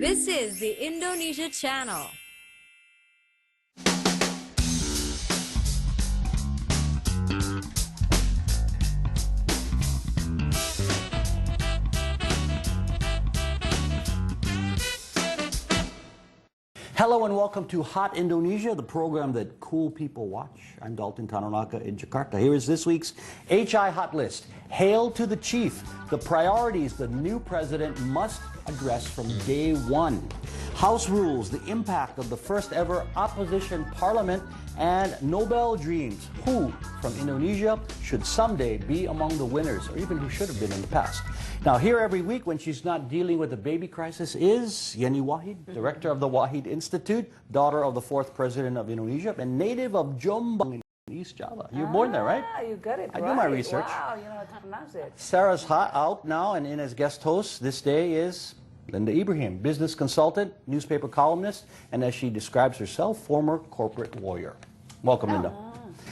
This is the Indonesia Channel. Hello and welcome to Hot Indonesia, the program that cool people watch. I'm Dalton Tanonaka in Jakarta. Here is this week's HI Hot List. Hail to the chief, the priorities the new president must address from day one. House rules, the impact of the first ever opposition parliament, and Nobel dreams. Who from Indonesia should someday be among the winners, or even who should have been in the past. Now, here every week when she's not dealing with the baby crisis is Yeni Wahid, director of the Wahid Institute, daughter of the fourth president of Indonesia, and native of Jombang in East Java. You were born there, right? You got it I right. do my research. Wow, you know how to pronounce it. Sarah's out now, and in as guest host this day is Linda Ibrahim, business consultant, newspaper columnist, and as she describes herself, former corporate warrior. Welcome, Linda.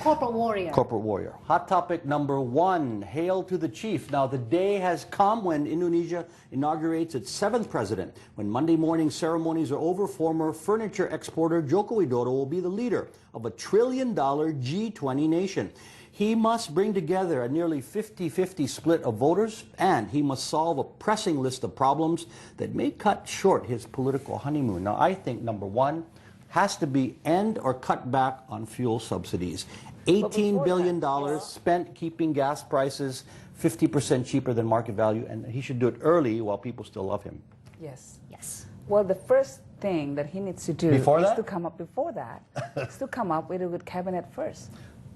Corporate warrior. Corporate warrior. Hot topic number one, hail to the chief. Now, the day has come when Indonesia inaugurates its seventh president. When Monday morning ceremonies are over, former furniture exporter Joko Widodo will be the leader of a $1 trillion G20 nation. He must bring together a nearly 50-50 split of voters, and he must solve a pressing list of problems that may cut short his political honeymoon. Now, I think number one has to be end or cut back on fuel subsidies. $18 billion spent keeping gas prices 50% cheaper than market value, and he should do it early while people still love him. Yes. Yes. Well, the first thing that he needs to do is to come up before that. is to come up with a good cabinet first.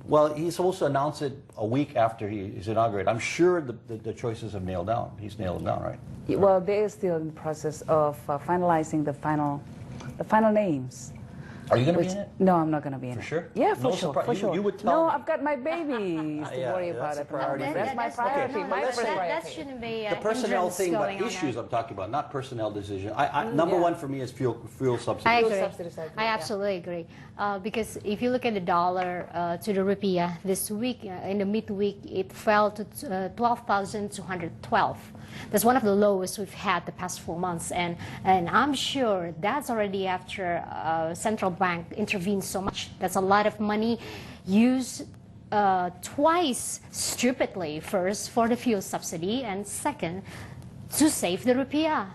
Well, he's supposed to announce it a week after he's inaugurated. I'm sure the choices have nailed down. He's nailed them down, right? Well, they are still in the process of finalizing the final names. Are you going to be in it? No, I'm not going to be in it. For sure? Yeah, for No sure. surprise. For sure. You would tell No, me. I've got my babies to worry about. That's a priority. That's my priority. Okay. My first priority. That shouldn't be The personnel hindrance thing, but going on issues there. I'm talking about, not personnel decision. Number one for me is fuel subsidies. I agree. Subsidies, I absolutely agree. Because if you look at the dollar to the rupiah this week, in the midweek, it fell to 12,212. That's one of the lowest we've had the past 4 months, and I'm sure that's already after central bank intervened so much. That's a lot of money used twice stupidly. First for the fuel subsidy, and second to save the rupiah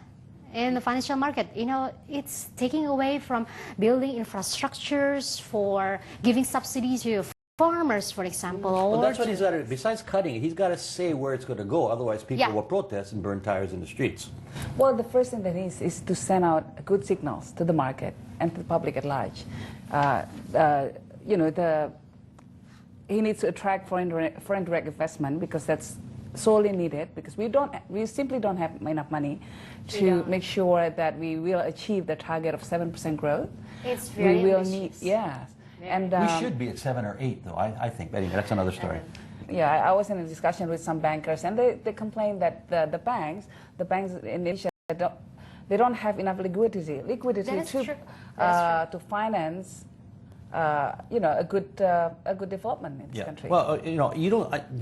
in the financial market. You know, it's taking away from building infrastructures, for giving subsidies to farmers, for example. Well, that's what he's got to do. Besides cutting, he's got to say where it's going to go. Otherwise, people will protest and burn tires in the streets. Well, the first thing that is to send out good signals to the market and to the public at large. You know, he needs to attract foreign direct investment, because that's sorely needed, because we simply don't have enough money to make sure that we will achieve the target of 7% growth. It's very ambitious. Yes. And we should be at 7 or 8, though, I think. But anyway, that's another story. Yeah, I was in a discussion with some bankers, and they complain that the banks in Indonesia don't have enough liquidity to finance you know, a good development in this country. Well, you know, you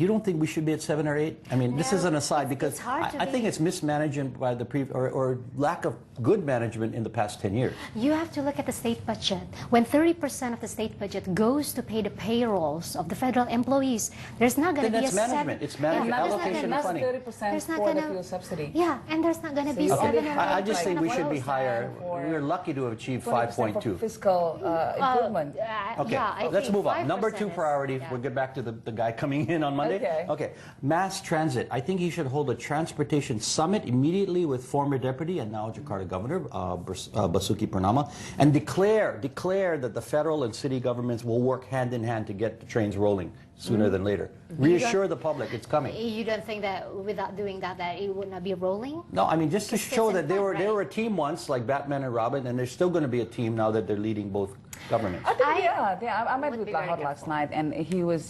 don't think we should be at 7 or 8? I mean, this is an aside, because I think it's mismanagement by the or lack of good management in the past 10 years. You have to look at the state budget. When 30% of the state budget goes to pay the payrolls of the federal employees, there's not going to be a management. It's management. Allocation of funding. 30% for the fuel subsidy. Yeah, and there's not going to be 7 or 8%. I just think we should be higher. We're lucky to have achieved 5.2. Fiscal improvement. Okay, yeah, let's move on. 5% Number 2 priority, we'll get back to the guy coming in on Monday. Okay, mass transit. I think he should hold a transportation summit immediately with former deputy and now Jakarta governor, Basuki Purnama, and declare that the federal and city governments will work hand in hand to get the trains rolling sooner than later. Reassure the public it's coming. You don't think that without doing that it would not be rolling? No, I mean, just to show that they were a team once, like Batman and Robin, and they're still going to be a team now that they're leading both governments. I met with Lahore last night, and he was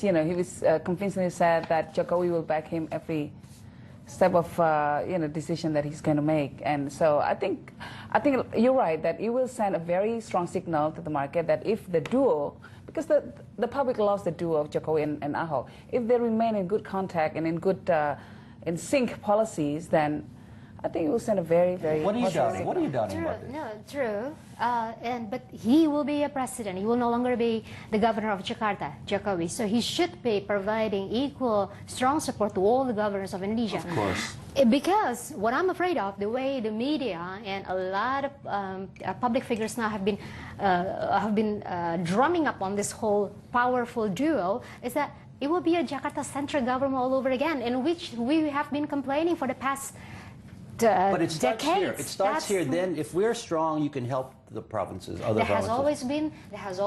convincingly said that Jokowi will back him every step of decision that he's going to make. And so I think you're right that it will send a very strong signal to the market that if the duo, because the public loves the duo of Jokowi and Ahok, if they remain in good contact and in good in sync policies, then I think it will send a very, very What are you positive doubting? signal. What are you doubting True, about this? no, true. But he will be a president. He will no longer be the governor of Jakarta, Jokowi. So he should be providing equal, strong support to all the governors of Indonesia. Of course. Because what I'm afraid of, the way the media and a lot of public figures now have been drumming up on this whole powerful duo, is that it will be a Jakarta-centric government all over again, in which we have been complaining for the past But it starts decades. here. It starts here. Then, if we're strong, you can help the provinces, other There has provinces.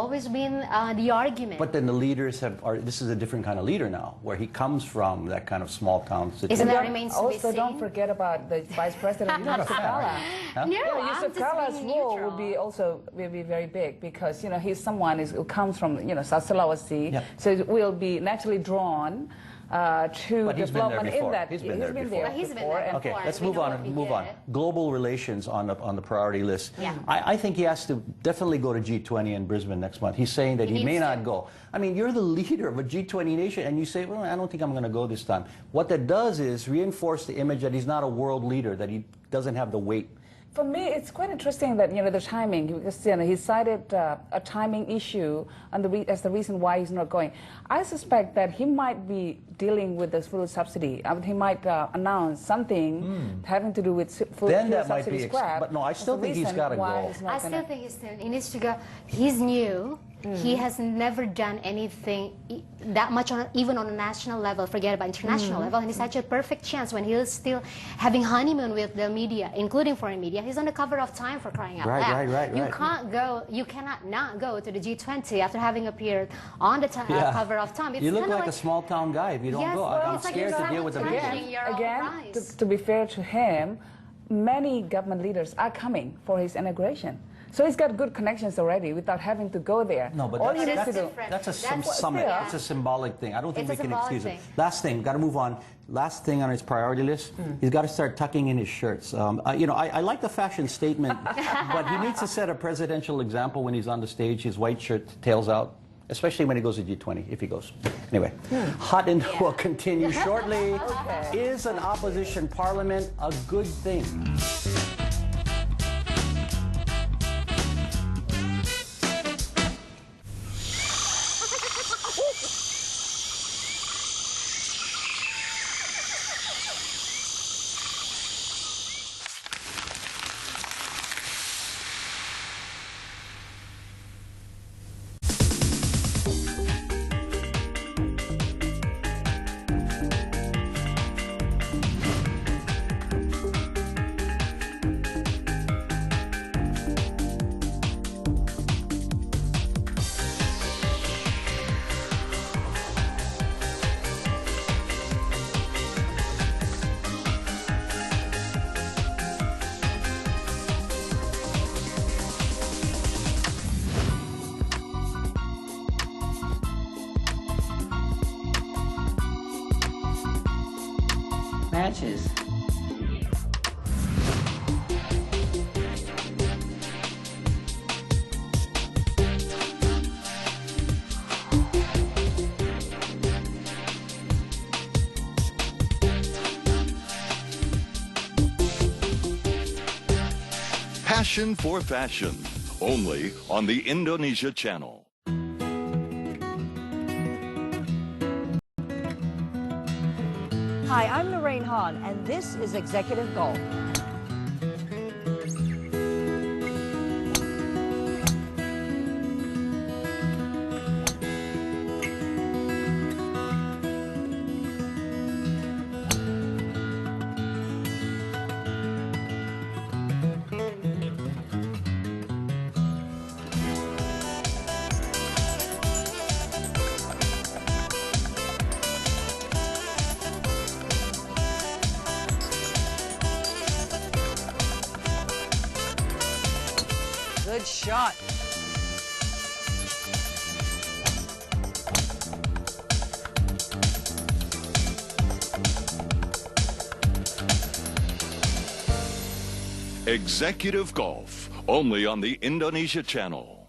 always been the argument. But then the leaders this is a different kind of leader now, where he comes from that kind of small town Isn't situation. that remains to be Also, don't seen? forget about the Vice President, Yusuf Kala. Huh? No, Yeah, I'm Yusuf just Kala's being role neutral. will be very big because he's someone who comes from South Sulawesi, Yeah. so it will be naturally drawn to But he's been there development before. in that. He's been there before. But he's been before, there and Okay, before. let's We move know on. what he Move on. did. Global relations on the priority list. Yeah. I think he has to definitely go to G20 in Brisbane next month. He's saying that He he may needs not to. go. I mean, you're the leader of a G20 nation, and you say, "Well, I don't think I'm going to go this time." What that does is reinforce the image that he's not a world leader, that he doesn't have the weight. For me, it's quite interesting that the timing, because he cited a timing issue as the reason why he's not going. I suspect that he might be dealing with the fuel subsidy. He might announce something having to do with fuel Then that might subsidy be scrap. but no, I as still the think he's reason gotta why go. he's not I still gonna- think he needs to go. He's new. He has never done anything that much, even on a national level, forget about international level. And it's such a perfect chance when he's still having honeymoon with the media, including foreign media. He's on the cover of Time, for crying out Right, loud. right. You cannot not go to the G20 after having appeared on the cover of Time. It's You look kinda like a small town guy if you don't Yes, go. well, I'm it's like scared you're to deal with the big sabotaging ones. your own Again, prize. to be fair to him, many government leaders are coming for his inauguration. So he's got good connections already without having to go there. No, but all that's, he needs that's, to do. different. that's a That's- summit. yeah. It's a symbolic thing. I don't think It's we a can excuse symbolic it. Last thing, got to move on. Last thing on his priority list, he's got to start tucking in his shirts. I like the fashion statement, but he needs to set a presidential example when he's on the stage, his white shirt, tails out, especially when he goes to G20, if he goes. Anyway, Hot and will continue shortly. Is an opposition parliament a good thing? Matches. Passion for Fashion, only on the Indonesia Channel. Hi, I'm Lorraine Hahn, and this is Executive Golf. Good shot. Executive Golf, only on the Indonesia Channel.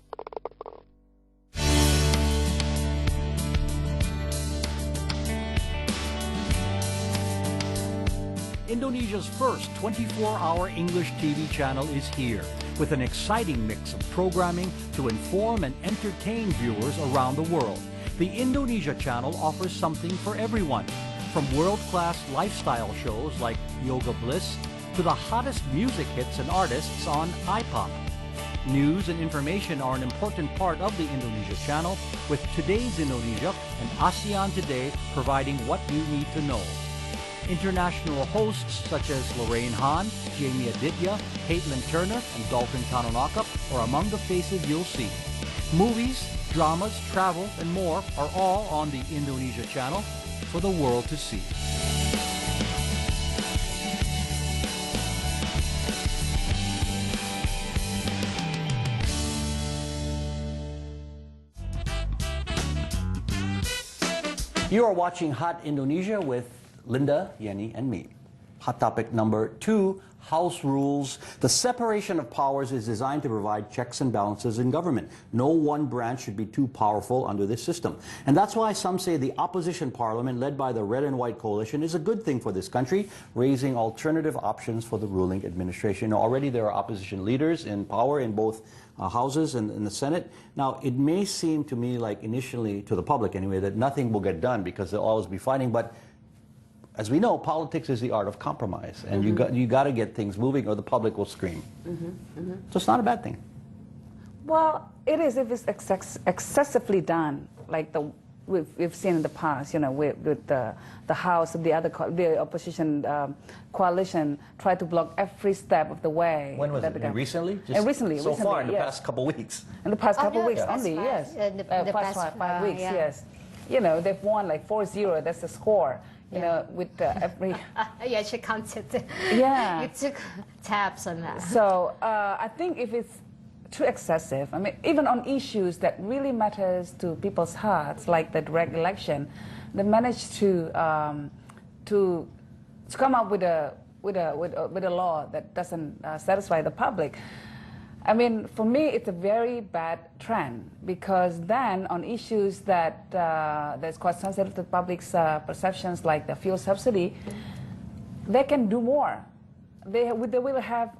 Indonesia's first 24-hour English TV channel is here, with an exciting mix of programming to inform and entertain viewers around the world. The Indonesia channel offers something for everyone, from world-class lifestyle shows like Yoga Bliss to the hottest music hits and artists on iPop. News and information are an important part of the Indonesia channel, with Today's Indonesia and ASEAN Today providing what you need to know. International hosts such as Lorraine Hahn, Jamie Aditya, Caitlin Turner, and Dalton Tanonakap are among the faces you'll see. Movies, dramas, travel, and more are all on the Indonesia channel for the world to see. You are watching Hot Indonesia with Linda, Yenny, and me. Hot topic number 2, House rules. The separation of powers is designed to provide checks and balances in government. No one branch should be too powerful under this system. And that's why some say the opposition parliament, led by the Red and White Coalition, is a good thing for this country, raising alternative options for the ruling administration. Now, already there are opposition leaders in power in both houses and in the Senate. Now, it may seem to me like initially, to the public anyway, that nothing will get done because they'll always be fighting, but as we know, politics is the art of compromise, and you got to get things moving or the public will scream. So it's not a bad thing. Well, it is if it's excessively done, like we've seen in the past, you know, with the House and the opposition coalition try to block every step of the way. When was it? Recently? Recently. So far, in the yes. past couple of weeks. In the past couple of weeks yeah. only, yes. The past 5 weeks, yeah. yes. You know, they've won like 4-0, that's the score. You know, with every... Yeah, she counted. Yeah. You took tabs on that. So I think if it's too excessive, I mean, even on issues that really matters to people's hearts, like the direct election, they managed to come up with a law that doesn't satisfy the public. I mean, for me, it's a very bad trend, because then on issues that that's quite sensitive to the public's perceptions, like the fuel subsidy, they can do more. They will have,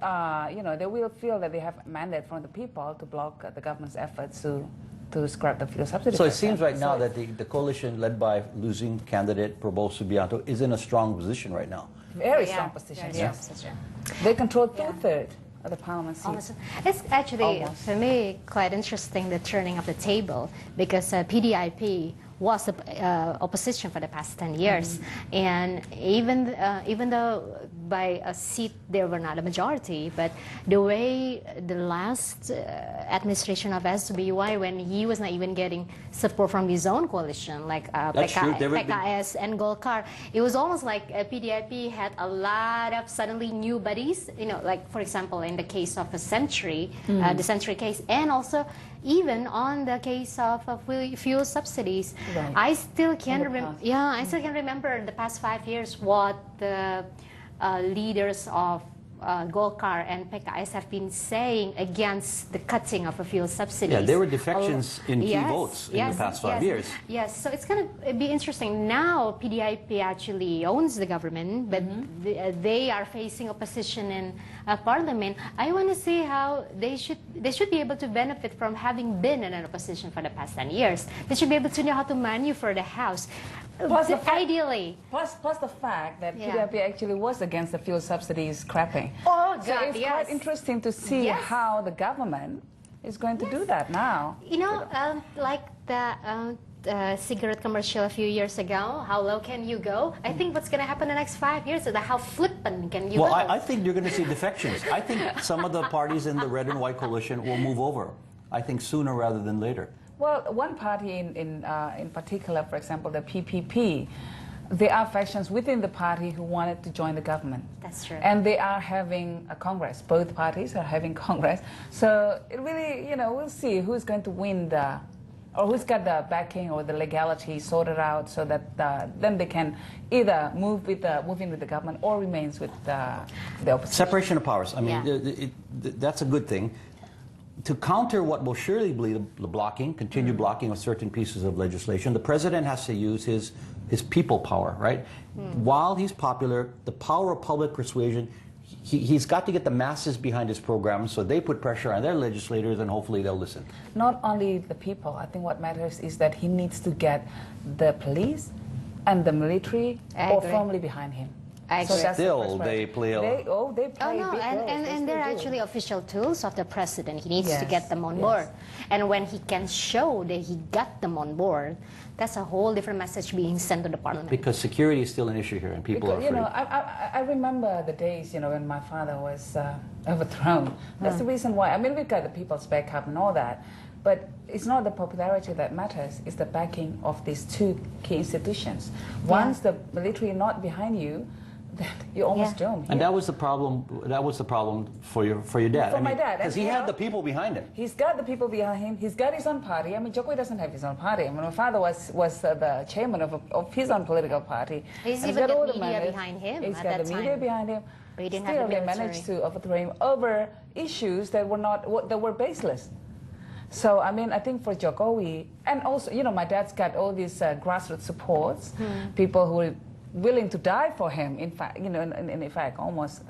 you know, they will feel that they have a mandate from the people to block the government's efforts to scrap the fuel subsidy. So it seems right now that the coalition led by losing candidate Prabowo Subianto is in a strong position right now. Very strong position, yes. They control two-thirds of the parliament seats. It's actually, Almost. for me, quite interesting, the turning of the table, because PDIP was the opposition for the past 10 years. And even though by a seat they were not a majority, but the way the last administration of SBY, when he was not even getting support from his own coalition, like PKS and Golkar, it was almost like PDIP had a lot of suddenly new buddies, you know, like for example in the case of the Century case, and also even on the case of fuel subsidies. Right. I still can remember the past 5 years what the leaders of Golkar and PKS have been saying against the cutting of fuel subsidies. Yeah, there were defections in key votes in the past 5 years. Yes, so it's going to be interesting. Now PDIP actually owns the government, but they are facing opposition in parliament. I want to see how they should be able to benefit from having been in an opposition for the past 10 years. They should be able to know how to maneuver the House. Plus Ideally. Plus the fact that PDIP actually was against the fuel subsidies scrapping. Oh, God, so it's quite interesting to see how the government is going to do that now. You know, like the cigarette commercial a few years ago, how low can you go? I think what's going to happen in the next 5 years is how flippant can you go? Well, I think you're going to see defections. I think some of the parties in the Red and White Coalition will move over. I think sooner rather than later. Well, one party in particular, for example, the PPP, there are factions within the party who wanted to join the government. That's true. And they are having a Congress. Both parties are having Congress. So it really, you know, we'll see who's going to win or who's got the backing or the legality sorted out, so that then they can either move in with the government or remains with the opposition. Separation of powers. I mean, that's a good thing. To counter what will surely be the blocking, continued blocking of certain pieces of legislation, the president has to use his his people power, right? While he's popular, the power of public persuasion, he's got to get the masses behind his program so they put pressure on their legislators and hopefully they'll listen. Not only the people, I think what matters is that he needs to get the police and the military all firmly behind him. Still, they play a... They play Oh no, a big role. and they're They do. actually official tools of the president. He needs to Yes, get them on yes. board. And when he can show that he got them on board, that's a whole different message being sent to the parliament. Because security is still an issue here and people Because, are afraid. I remember the days, when my father was overthrown. That's the reason why. I mean, we got the people's backup and all that. But it's not the popularity that matters. It's the backing of these two key institutions. Once the military not behind you, then you're almost doomed. And that was the problem. That was the problem for your dad. For my dad, because he had the people behind him. He's got the people behind him. He's got his own party. I mean, Jokowi doesn't have his own party. I mean, my father was the chairman of his own political party. He's And even got all got the media money. behind him He's at got that the media time. behind him. But he didn't Still, have the they military. managed to overthrow him over issues that were baseless. So, I mean, I think for Jokowi, and also, my dad's got all these grassroots supports, people who are willing to die for him, in fact, in fact, almost.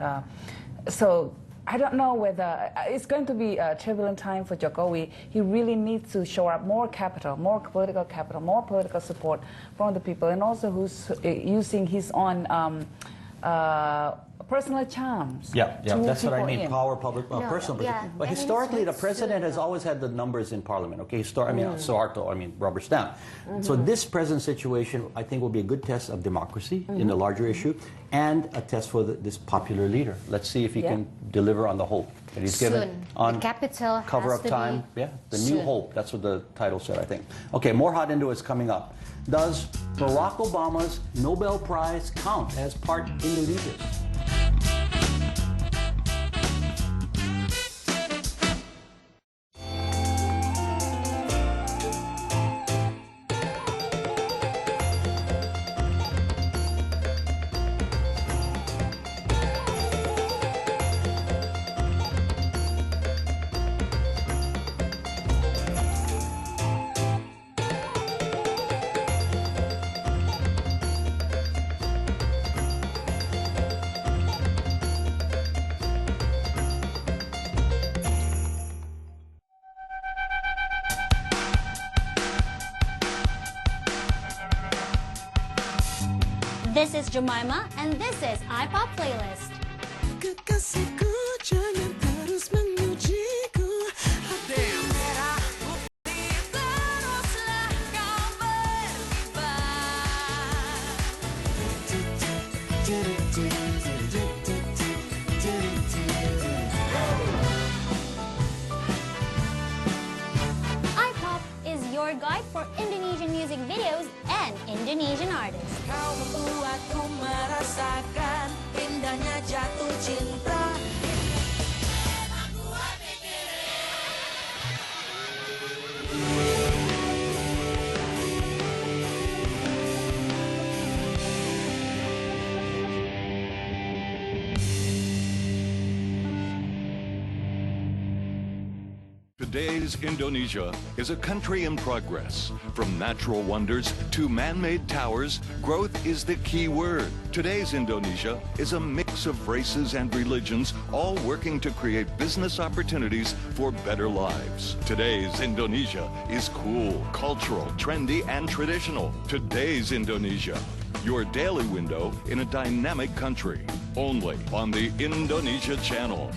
So, I don't know whether it's going to be a turbulent time for Jokowi. He really needs to show up more capital, more political support from the people, and also who's using his own personal charms. Yeah, that's what I people mean. in. Power, public, personal. But and historically, the it's president has always had the numbers in parliament. Okay, Suharto, rubber stamp. So this present situation, I think, will be a good test of democracy in the larger issue, and a test for this popular leader. Let's see if he can deliver on the hope that he's given on the capital cover has of to time. be The new hope. That's what the title said, I think. Okay, more hot into it's coming up. Does Barack Obama's Nobel Prize count as part Indonesia's? This is Jemima, and this is iPop Playlist. Kekasihku jangan terus mengujiku. Merah putih teruslah kau iPop is your guide for Indonesian music videos and Indonesian artists. Kau membuatku merasakan indahnya jatuh cinta. Today's Indonesia is a country in progress. From natural wonders to man-made towers, growth is the key word. Today's Indonesia is a mix of races and religions, all working to create business opportunities for better lives. Today's Indonesia is cool, cultural, trendy, and traditional. Today's Indonesia, your daily window in a dynamic country. Only on the Indonesia Channel.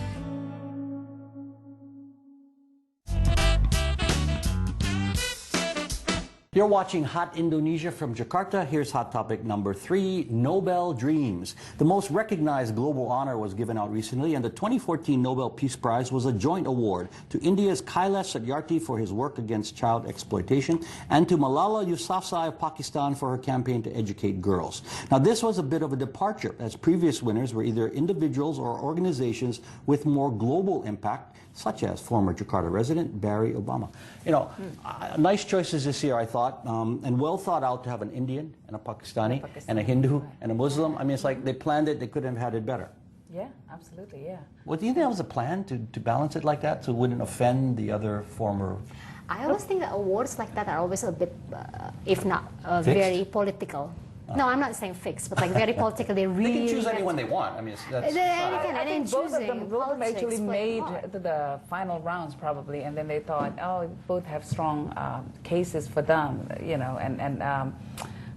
You're watching Hot Indonesia from Jakarta. Here's hot topic number 3, Nobel Dreams. The most recognized global honor was given out recently, and the 2014 Nobel Peace Prize was a joint award to India's Kailash Satyarthi for his work against child exploitation and to Malala Yousafzai of Pakistan for her campaign to educate girls. Now, this was a bit of a departure, as previous winners were either individuals or organizations with more global impact, such as former Jakarta resident Barry Obama. Nice choices this year, I thought, and well thought out to have an Indian and a Pakistani and a Hindu and a Muslim. I mean, it's like they planned it, they couldn't have had it better. Yeah, absolutely, yeah. Well, do you think that was a plan to balance it like that so it wouldn't offend the other former... I always think that awards like that are always a bit, if not Fixed? very political. No, I'm not saying fixed, but like very politically really. They can choose anyone they want. I mean, that's And in both of choosing them actually politics, made hard. to the final rounds probably, and then they thought, oh, both have strong cases for them, you know,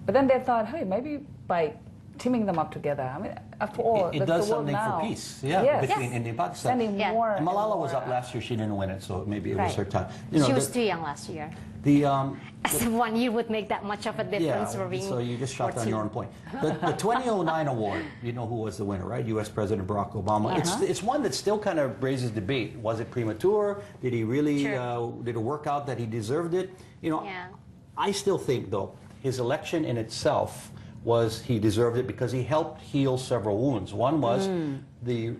but then they thought, hey, maybe by teaming them up together. I mean, after all, it the does world something now, for peace, between India and Pakistan. sending Yeah. more. And Malala was more, up last year. She didn't win it, so maybe it was Right. her time. You know, She was too young last year. the As if 1 year would make that much of a difference for being so you just shot down 14. your own point. The 2009 award, you know who was the winner, right? U.S. President Barack Obama. It's one that still kind of raises debate. Was it premature? Did he really, did it work out that he deserved it? You know, Yeah. I still think, though, his election in itself was he deserved it because he helped heal several wounds. One was the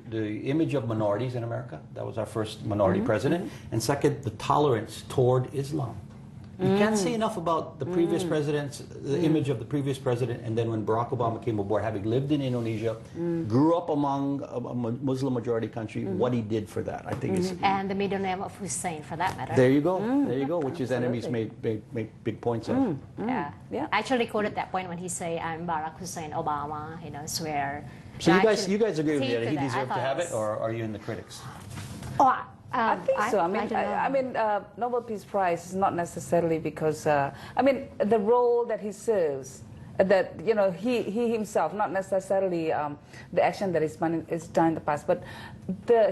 image of minorities in America. That was our first minority president. And second, the tolerance toward Islam. You can't say enough about the previous presidents, the image of the previous president, and then when Barack Obama came aboard, having lived in Indonesia, grew up among a Muslim majority country, what he did for that, I think is... And the middle name of Hussein, for that matter. There you go, there you go, which his enemies made big points of. Yeah. Yeah. I actually quoted that point when he say, I'm Barack Hussein Obama, you know, swear. So I you guys agree with me take that he to that. I deserved to thought have it it, or are you in the critics? Oh, I think so. I mean, don't know. Nobel Peace Prize is not necessarily because, I mean, the role that he serves, that, you know, he himself, not necessarily the action that is done in the past, but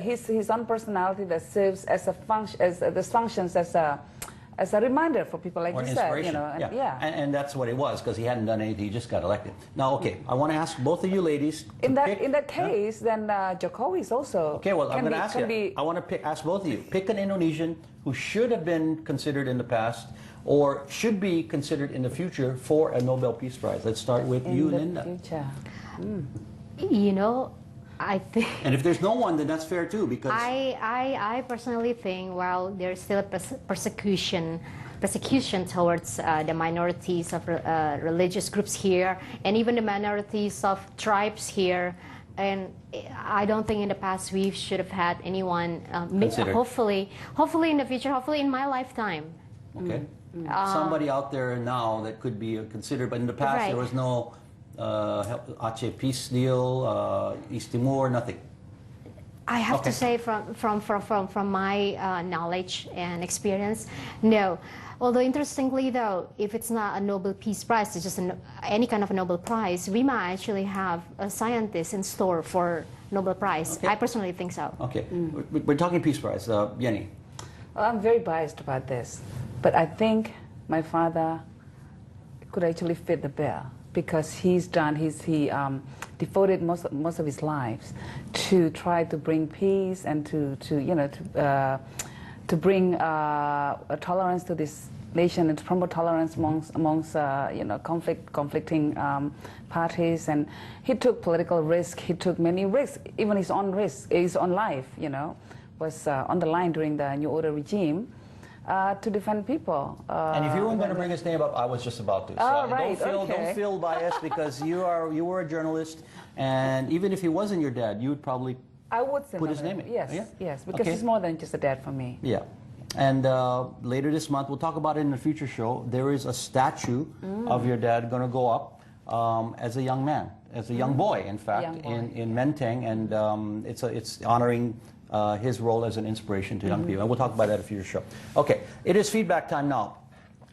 his own personality that serves as a function, functions as a reminder for people, like Or you inspiration. said, you know, And that's what it was, because he hadn't done anything, he just got elected. Now, okay, I want to ask both of you ladies to in pick, that case, then Jokowi is also okay, well, I'm going to ask you. be, I want to ask both of you. Pick an Indonesian who should have been considered in the past or should be considered in the future for a Nobel Peace Prize. Let's start with you, in the Linda. future. You know, I think... And if there's no one, then that's fair too, because... I personally think while there's still a persecution towards the minorities of religious groups here, and even the minorities of tribes here, and I don't think in the past we should have had anyone, hopefully in the future, hopefully in my lifetime. Okay. Somebody out there now that could be considered, but in the past there was no Aceh peace deal, East Timor, nothing. I have to say from my knowledge and experience, no. Although interestingly though, if it's not a Nobel Peace Prize, it's just any kind of a Nobel Prize, we might actually have a scientist in store for Nobel Prize. Okay. I personally think so. Okay. We're talking Peace Prize. Yenny. Well, I'm very biased about this, but I think my father could actually fit the bill because he devoted most of his life to try to bring peace and to bring a tolerance to this nation and to promote tolerance amongst conflicting parties. And he took political risk. He took many risks, even his own risk, his own life, was on the line during the New Order regime to defend people. And if you weren't going to bring his name up, I was just about to. So right, don't feel biased because you were a journalist, and even if he wasn't your dad, you would probably put his name in. Yes, because he's more than just a dad for me. Yeah. And later this month, we'll talk about it in a future show, there is a statue of your dad going to go up as a young man, as a young boy, in fact, in Menteng, and it's honoring his role as an inspiration to young people. And we'll talk about that in a future show. Okay, it is feedback time now.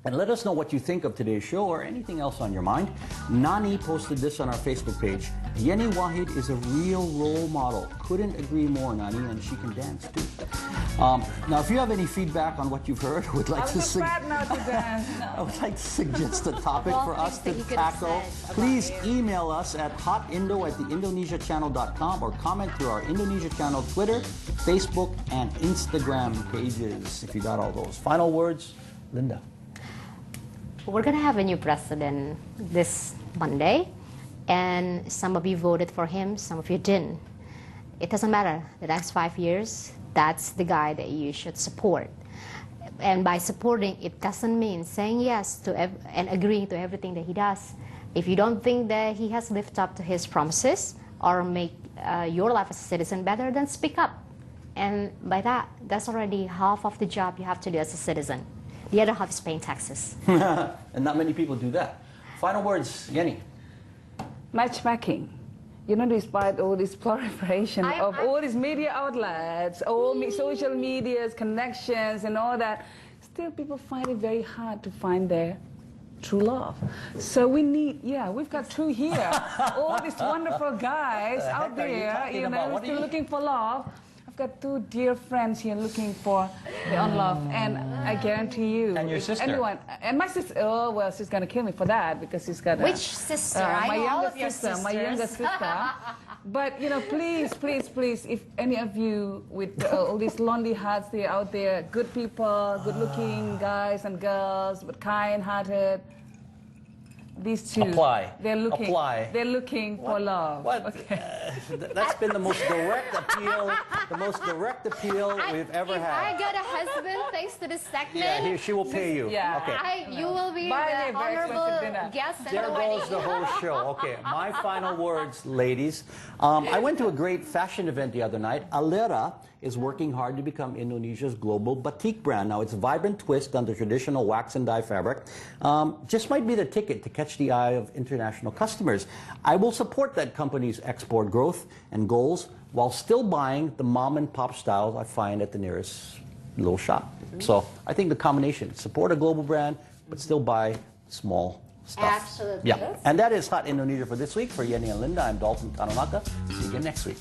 And let us know what you think of today's show or anything else on your mind. Nani posted this on our Facebook page. Yenny Wahid is a real role model. Couldn't agree more, Nani, and she can dance too. Now, if you have any feedback on what you've heard, would like I would like to suggest a topic for us to tackle. Please email us at hotindo@theindonesiachannel.com or comment through our Indonesia Channel Twitter, Facebook, and Instagram pages. If you got all those. Final words, Linda. We're going to have a new president this Monday, and some of you voted for him, some of you didn't. It doesn't matter. The next 5 years, that's the guy that you should support. And by supporting, it doesn't mean saying yes to and agreeing to everything that he does. If you don't think that he has lived up to his promises or make your life as a citizen better, then speak up. And by that, that's already half of the job you have to do as a citizen. The other half is paying taxes. And not many people do that. Final words, Yenny. matchmaking. You know, despite all this proliferation of all these media outlets, social medias, connections, and all that, still people find it very hard to find their true love. So we need, we've got two here. All these wonderful guys out there, you know, still looking for love. I've got two dear friends here looking for their own love, and I guarantee you. And your sister. Anyone, and my sister, oh, well, she's going to kill me for that because she's got Which sister? I my know all younger of your sister, sisters. my younger sister. But, you know, please, please, please, if any of you with all these lonely hearts there out there, good people, good-looking guys and girls, but kind-hearted, these two, Apply. They're looking. Apply. They're looking for love. What? Okay. That's been the most direct appeal, we've ever had. I got a husband thanks to this segment. Yeah, she will pay you. Yeah. Okay. You will be Buy me a the very expensive dinner. honorable guest at There the wedding. goes the whole show. Okay, my final words, ladies. I went to a great fashion event the other night. Alera is working hard to become Indonesia's global batik brand. Now, its vibrant twist on the traditional wax and dye fabric just might be the ticket to catch the eye of international customers. I will support that company's export growth and goals while still buying the mom and pop styles I find at the nearest little shop. So I think the combination, support a global brand, but still buy small stuff. Absolutely. Yeah. And that is Hot Indonesia for this week. For Yenny and Linda, I'm Dalton Tanonaka. See you again next week.